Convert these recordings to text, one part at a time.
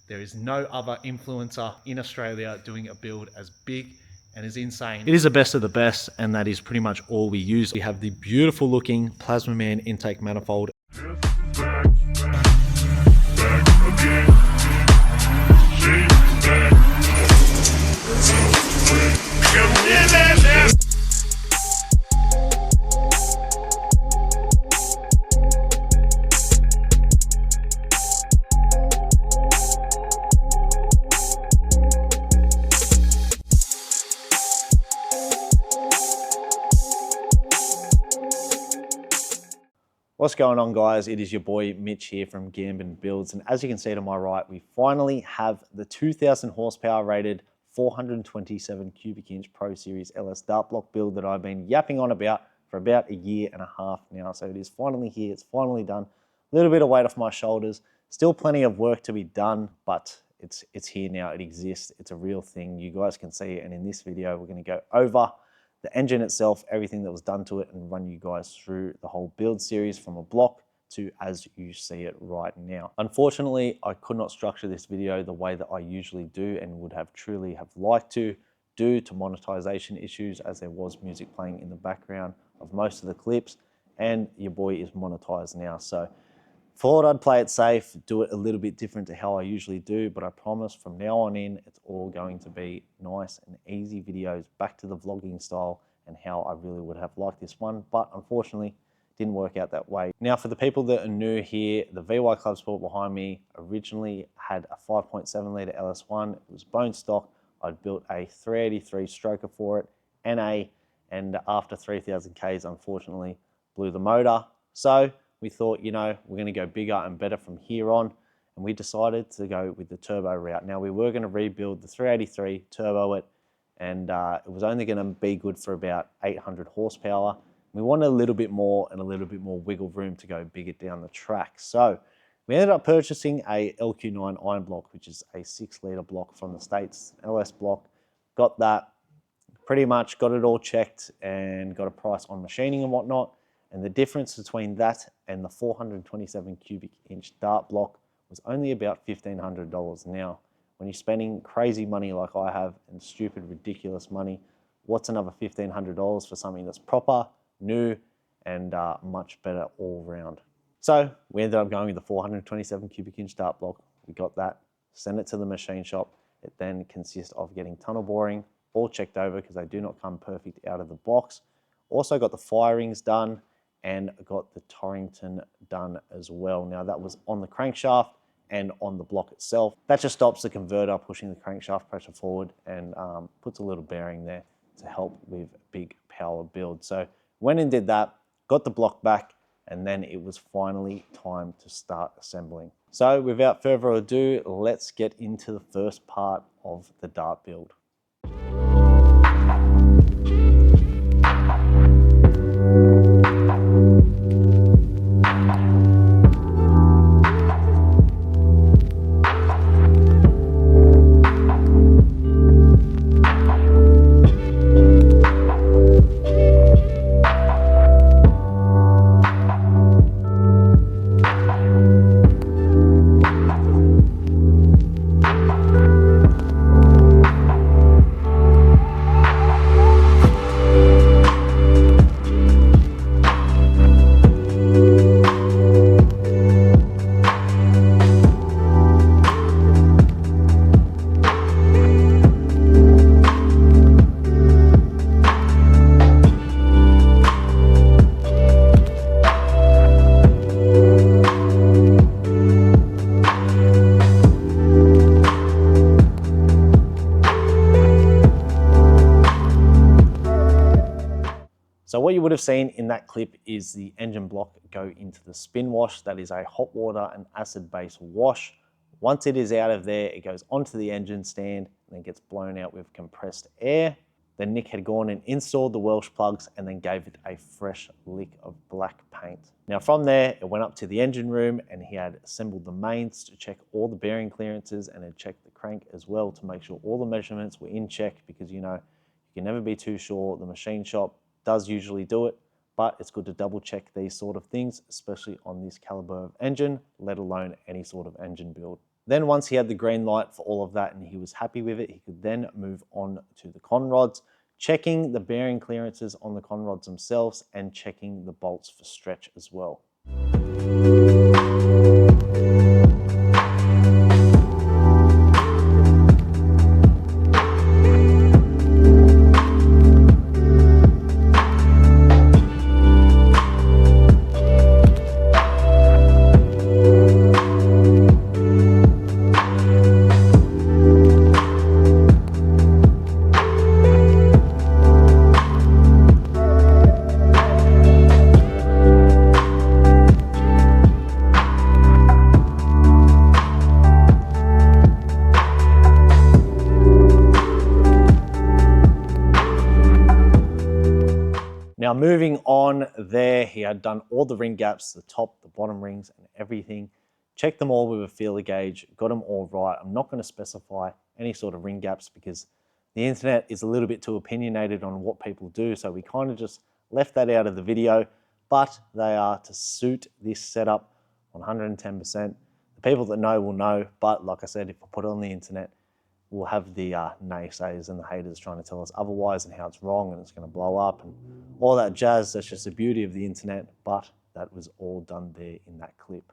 There is no other influencer in Australia doing a build as big and as insane. It is the best of the best, and that is pretty much all we use. We have the beautiful looking Plasma Man intake manifold. What's going on, guys? It is your boy Mitch here from GAMBIN.BUILDS, and as you can see to my right, we finally have the 2000 horsepower rated 427 cubic inch Pro Series LS dart block build that I've been yapping on about for about a year and a half now. So it is finally here, it's finally done. A little bit of weight off my shoulders, still plenty of work to be done, but it's here now, it exists, it's a real thing. You guys can see it, and in this video, we're gonna go over the engine itself, everything that was done to it, and run you guys through the whole build series from a block to as you see it right now. Unfortunately, I could not structure this video the way that I usually do and would have truly have liked to, due to monetization issues, as there was music playing in the background of most of the clips, and your boy is monetized now. So thought I'd play it safe, do it a little bit different to how I usually do, but I promise from now on in, it's all going to be nice and easy videos, back to the vlogging style and how I really would have liked this one, but unfortunately didn't work out that way. Now, for the people that are new here, the VY Clubsport behind me originally had a 5.7 litre LS1. It was bone stock. I'd built a 383 stroker for it, NA, and after 3,000 Ks, unfortunately, blew the motor. So we thought, you know, we're going to go bigger and better from here on, and we decided to go with the turbo route. Now, we were going to rebuild the 383, turbo it, and it was only going to be good for about 800 horsepower. We wanted a little bit more and a little bit more wiggle room to go bigger down the track. So we ended up purchasing a LQ9 iron block, which is a 6 litre block from the States, LS block. Got that, pretty much got it all checked and got a price on machining and whatnot. And the difference between that and the 427 cubic inch dart block was only about $1,500. Now, when you're spending crazy money like I have, and stupid, ridiculous money, what's another $1,500 for something that's proper, new, and much better all round? So we ended up going with the 427 cubic inch dart block. We got that, sent it to the machine shop. It then consists of getting tunnel boring, all checked over because they do not come perfect out of the box. Also got the firings done, and got the Torrington done as well. Now, that was on the crankshaft and on the block itself. That just stops the converter pushing the crankshaft pressure forward and puts a little bearing there to help with big power build. So went and did that, got the block back, and then it was finally time to start assembling. So without further ado, let's get into the first part of the dart build. So what you would have seen in that clip is the engine block go into the spin wash. That is a hot water and acid-based wash. Once it is out of there, it goes onto the engine stand and then gets blown out with compressed air. Then Nick had gone and installed the Welsh plugs and then gave it a fresh lick of black paint. Now from there, it went up to the engine room and he had assembled the mains to check all the bearing clearances and had checked the crank as well to make sure all the measurements were in check, because you know, you can never be too sure. The machine shop does usually do it, but it's good to double check these sort of things, especially on this caliber of engine, let alone any sort of engine build. Then once he had the green light for all of that and he was happy with it, he could then move on to the con rods, checking the bearing clearances on the con rods themselves and checking the bolts for stretch as well. Now moving on there, he had done all the ring gaps, the top, the bottom rings and everything. Checked them all with a feeler gauge, got them all right. I'm not going to specify any sort of ring gaps because the internet is a little bit too opinionated on what people do. So we kind of just left that out of the video, but they are to suit this setup 110%. The people that know will know, but like I said, if I put it on the internet, we'll have the naysayers and the haters trying to tell us otherwise and how it's wrong and it's going to blow up and all that jazz. That's just the beauty of the internet, but that was all done there in that clip.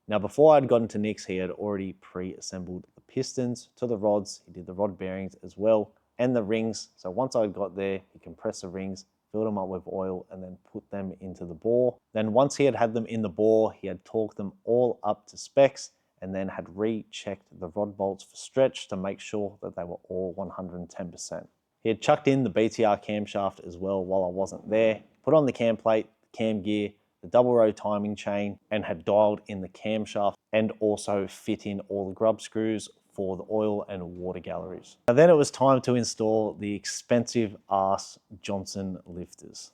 Now, before I'd gotten to Nick's, he had already pre-assembled the pistons to the rods. He did the rod bearings as well and the rings. So once I got there, he compressed the rings, filled them up with oil and then put them into the bore. Then once he had them in the bore, he had torqued them all up to specs and then had rechecked the rod bolts for stretch to make sure that they were all 110%. He had chucked in the BTR camshaft as well while I wasn't there, put on the cam plate, the cam gear, the double row timing chain, and had dialed in the camshaft and also fit in all the grub screws for the oil and water galleries. And then it was time to install the expensive ass Johnson lifters.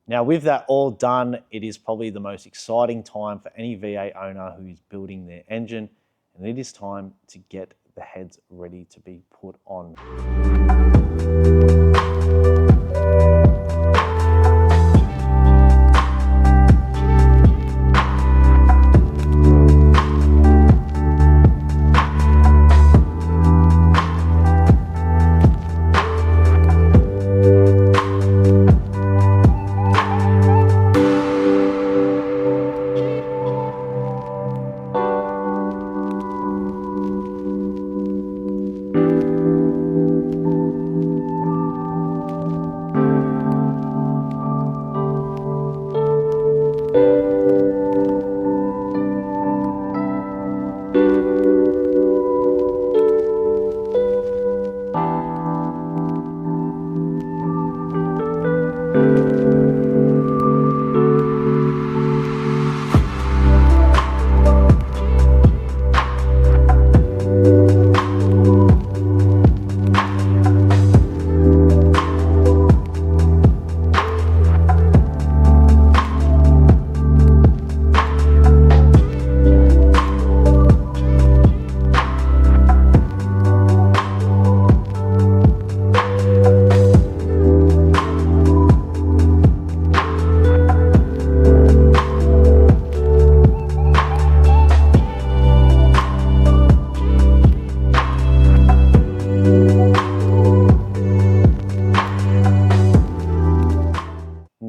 Now with that all done, it is probably the most exciting time for any V8 owner who is building their engine, and it is time to get the heads ready to be put on.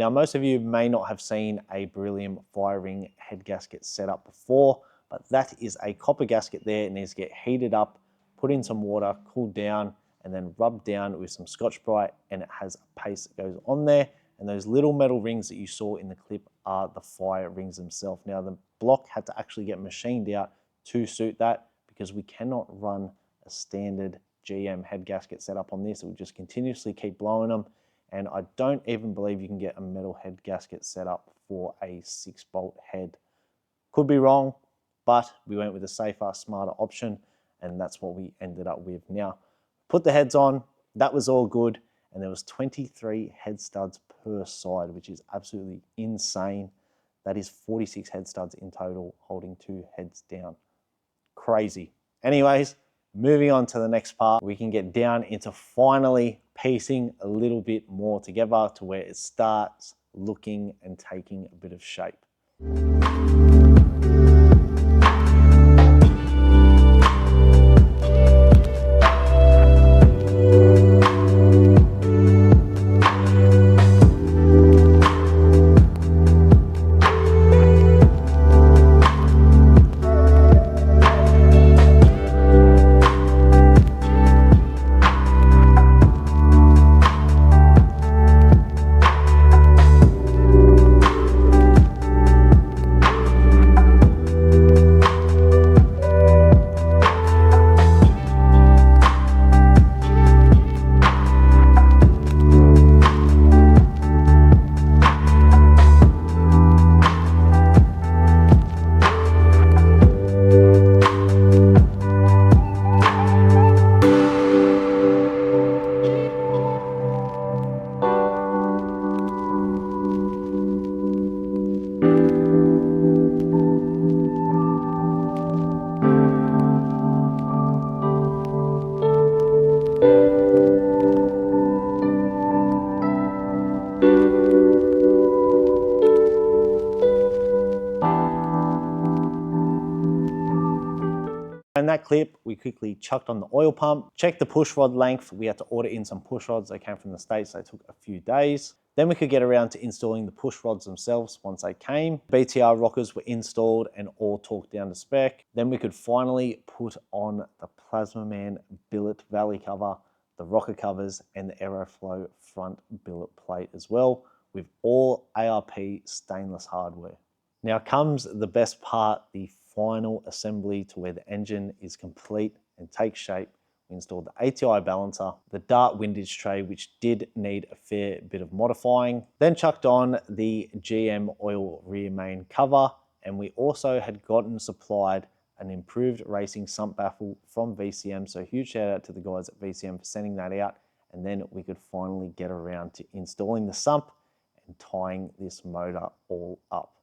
Now, most of you may not have seen a beryllium fire ring head gasket set up before, but that is a copper gasket there. It needs to get heated up, put in some water, cooled down, and then rubbed down with some Scotch-Brite, and it has a paste that goes on there. And those little metal rings that you saw in the clip are the fire rings themselves. Now, the block had to actually get machined out to suit that because we cannot run a standard GM head gasket set up on this. It would just continuously keep blowing them. And I don't even believe you can get a metal head gasket set up for a 6-bolt head. Could be wrong, but we went with a safer, smarter option, and that's what we ended up with. Now, put the heads on, that was all good, and there was 23 head studs per side, which is absolutely insane. That is 46 head studs in total, holding 2 heads down. Crazy. Anyways, moving on to the next part, we can get down into finally piecing a little bit more together to where it starts looking and taking a bit of shape. In that clip, we quickly chucked on the oil pump, checked the push rod length. We had to order in some push rods. They came from the States. They took a few days. Then we could get around to installing the push rods themselves once they came. BTR rockers were installed and all torqued down to spec. Then we could finally put on the Plasmaman billet valley cover, the rocker covers, and the Aeroflow front billet plate as well, with all ARP stainless hardware. Now comes the best part, the final assembly to where the engine is complete and takes shape. We installed the ATI balancer, the Dart windage tray, which did need a fair bit of modifying, then chucked on the GM oil rear main cover, and we also had gotten supplied an improved racing sump baffle from VCM. So huge shout out to the guys at VCM for sending that out. And then we could finally get around to installing the sump and tying this motor all up.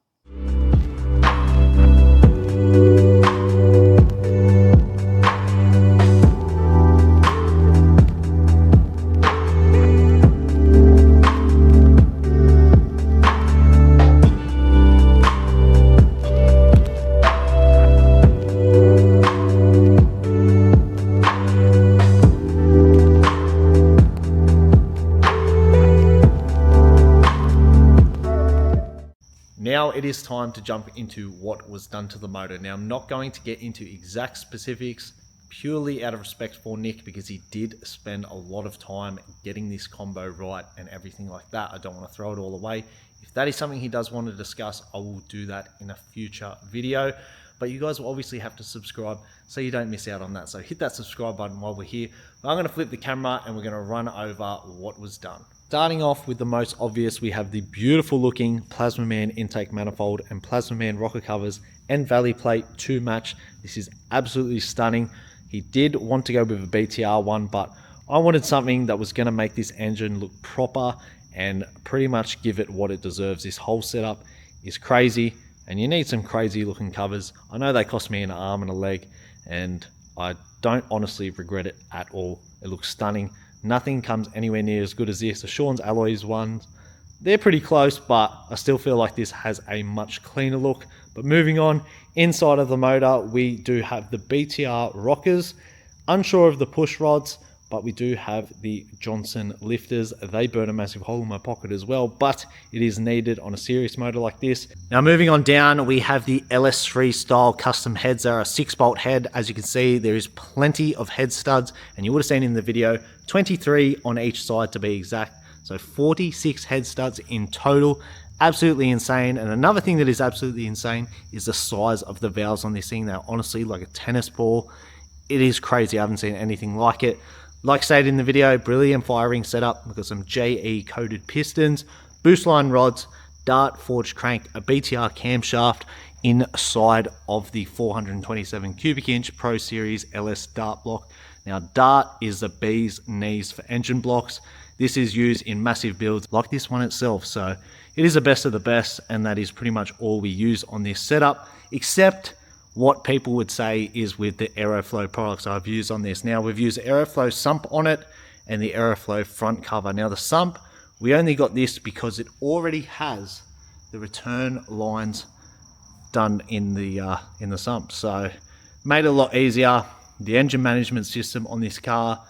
Now it is time to jump into what was done to the motor. Now I'm not going to get into exact specifics purely out of respect for Nick because he did spend a lot of time getting this combo right and everything like that. I don't want to throw it all away. If that is something he does want to discuss, I will do that in a future video. But you guys will obviously have to subscribe so you don't miss out on that. So hit that subscribe button while we're here. But I'm going to flip the camera and we're going to run over what was done. Starting off with the most obvious, we have the beautiful looking Plasmaman intake manifold and Plasmaman rocker covers and valley plate to match. This is absolutely stunning. He did want to go with a BTR one, but I wanted something that was going to make this engine look proper and pretty much give it what it deserves. This whole setup is crazy and you need some crazy looking covers. I know they cost me an arm and a leg and I don't honestly regret it at all. It looks stunning. Nothing comes anywhere near as good as this. The Sean's Alloys ones, they're pretty close, but I still feel like this has a much cleaner look. But moving on, inside of the motor, we do have the BTR rockers. Unsure of the push rods, but we do have the Johnson lifters. They burn a massive hole in my pocket as well, but it is needed on a serious motor like this. Now moving on down, we have the LS3 style custom heads. They're a 6-bolt head. As you can see, there is plenty of head studs, and you would have seen in the video, 23 on each side to be exact. So 46 head studs in total. Absolutely insane. And another thing that is absolutely insane is the size of the valves on this thing. They're honestly like a tennis ball. It is crazy. I haven't seen anything like it. Like stated in the video, brilliant firing setup. We've got some JE coated pistons, boost line rods, Dart forged crank, a BTR camshaft inside of the 427 cubic inch Pro Series LS Dart block. Now Dart is the bee's knees for engine blocks. This is used in massive builds like this one itself. So it is the best of the best, and that is pretty much all we use on this setup, except what people would say is with the Aeroflow products I've used on this. Now we've used the Aeroflow sump on it and the Aeroflow front cover. Now the sump, we only got this because it already has the return lines done in the sump. So made it a lot easier. The engine management system on this car,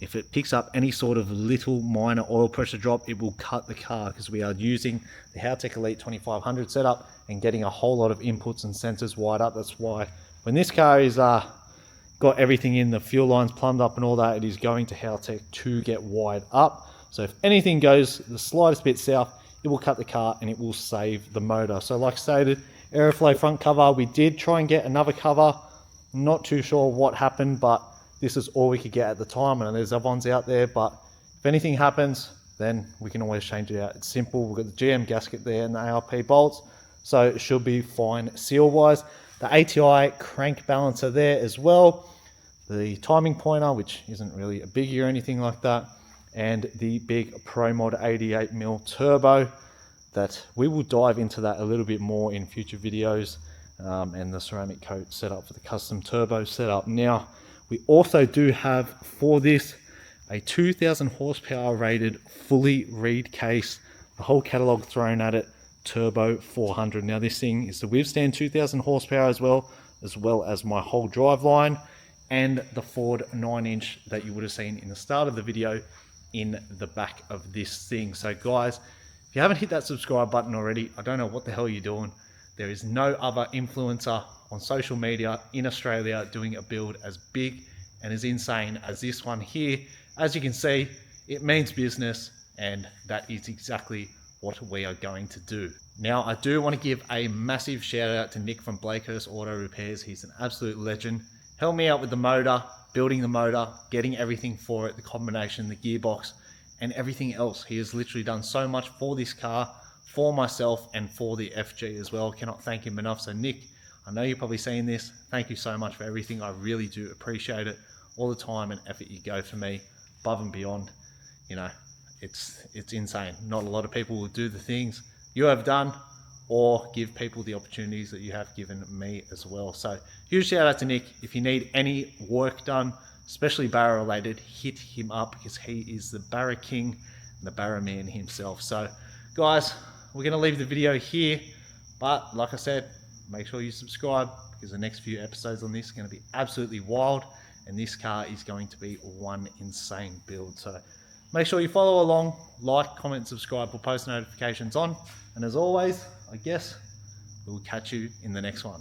if it picks up any sort of little minor oil pressure drop, it will cut the car, because we are using the Haltech Elite 2500 setup and getting a whole lot of inputs and sensors wired up. That's why when this car is got everything in, the fuel lines plumbed up and all that, it is going to Haltech to get wired up. So if anything goes the slightest bit south, it will cut the car and it will save the motor. So like stated, Aeroflow front cover. We did try and get another cover. Not too sure what happened, but this is all we could get at the time, and there's other ones out there, but if anything happens, then we can always change it out. It's simple. We've got the GM gasket there and the ARP bolts, so it should be fine seal-wise. The ATI crank balancer there as well, the timing pointer, which isn't really a biggie or anything like that, and the big Pro Mod 88mm turbo, that we will dive into that a little bit more in future videos, and the ceramic coat setup for the custom turbo setup. Now, we also do have for this a 2000 horsepower rated fully reed case, the whole catalog thrown at it, turbo 400. Now this thing is to withstand 2000 horsepower as well as my whole drive line and the Ford 9-inch that you would have seen in the start of the video in the back of this thing. So guys, if you haven't hit that subscribe button already, I don't know what the hell you're doing. There is no other influencer on social media in Australia doing a build as big and as insane as this one here. As you can see, it means business, and that is exactly what we are going to do. Now, I do want to give a massive shout out to Nick from Blakehurst Auto Repairs. He's an absolute legend. Helped me out with the motor, building the motor, getting everything for it, the combination, the gearbox, and everything else. He has literally done so much for this car, for myself, and for the FG as well. Cannot thank him enough. So Nick, I know you're probably seeing this. Thank you so much for everything. I really do appreciate it. All the time and effort you go for me, above and beyond. You know, it's insane. Not a lot of people will do the things you have done or give people the opportunities that you have given me as well. So huge shout out to Nick. If you need any work done, especially barra related, hit him up, because he is the barra king and the barra man himself. So guys, we're going to leave the video here, but like I said, make sure you subscribe, because the next few episodes on this are going to be absolutely wild, and this car is going to be one insane build. So make sure you follow along, like, comment, subscribe, put post notifications on, and as always, I guess we'll catch you in the next one.